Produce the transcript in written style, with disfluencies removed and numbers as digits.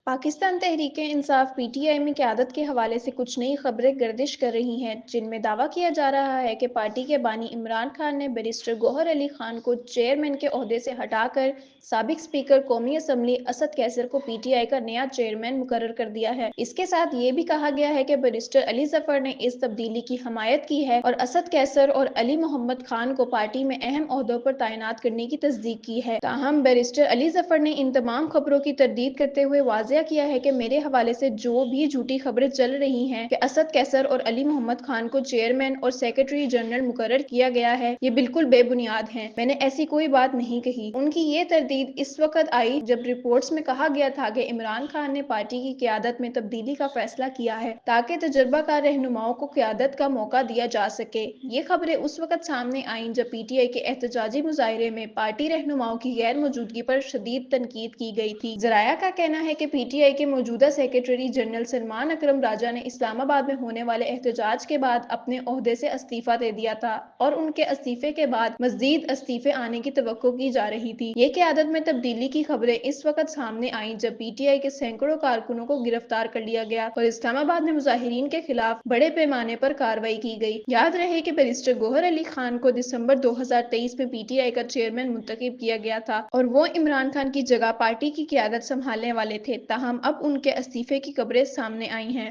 Pakistan Tehreek-e-Insaf (PTI) में क़यादत के हवाले से कुछ नई खबरें गर्दिश कर रही हैं, जिनमें दावा किया जा रहा है कि पार्टी के बानी इमरान खान ने बैरिस्टर गौहर अली खान को चेयरमैन के ओहदे से हटाकर साबिक स्पीकर कौमी असम्बली असद कैसर को पीटीआई का नया चेयरमैन मुकर्रर कर दिया है। इसके साथ ये भी कहा गया है कि बैरिस्टर अली जफर ने इस तब्दीली की हमायत की है और असद कैसर और अली मोहम्मद खान को पार्टी में अहम ओहदों पर तैनात करने की तस्दीक की है। ताहम बैरिस्टर अली जफर ने इन तमाम खबरों की तरदीद करते हुए वाज़ेह किया है कि मेरे हवाले से जो भी झूठी खबरें चल रही हैं कि असद कैसर और अली मोहम्मद खान को चेयरमैन और सेक्रेटरी जनरल मुकर्रर किया गया है, ये बिल्कुल बेबुनियाद हैं। मैंने ऐसी कोई बात नहीं कही। उनकी ये तरदीद इस वक्त आई जब रिपोर्ट्स में कहा गया था कि इमरान खान ने पार्टी की क़यादत में तब्दीली का फैसला किया है ताकि तजर्बाकार रहनुमाओं को क़यादत का मौका दिया जा सके। ये खबरें उस वक्त सामने आईं जब पीटीआई के एहतजाजी मुजाहरे में पार्टी रहनुमाओं की गैर मौजूदगी पर शदीद तनकीद की गई थी। ज़राया का कहना है कि पीटीआई के मौजूदा सेक्रेटरी जनरल सलमान अकरम राजा ने इस्लामाबाद में होने वाले एहतजाज के बाद अपने ओहदे से इस्तीफा दे दिया था और उनके इस्तीफे के बाद मज़ीद इस्तीफे आने की तवक्को की जा रही थी। ये क़यादत में तब्दीली की खबरें इस वक्त सामने आईं जब पीटीआई के सैकड़ों कारकुनों को गिरफ्तार कर लिया गया और इस्लामाबाद में मुजाहिरीन के खिलाफ बड़े पैमाने पर कार्रवाई की गई। याद रहे कि बैरिस्टर गौहर अली खान को दिसंबर 2023 में पीटीआई का चेयरमैन मुंतखब किया गया था और वो इमरान खान की जगह पार्टी की क़यादत संभालने वाले थे। ताहम अब उनके इस्तीफे की खबरें सामने आई हैं।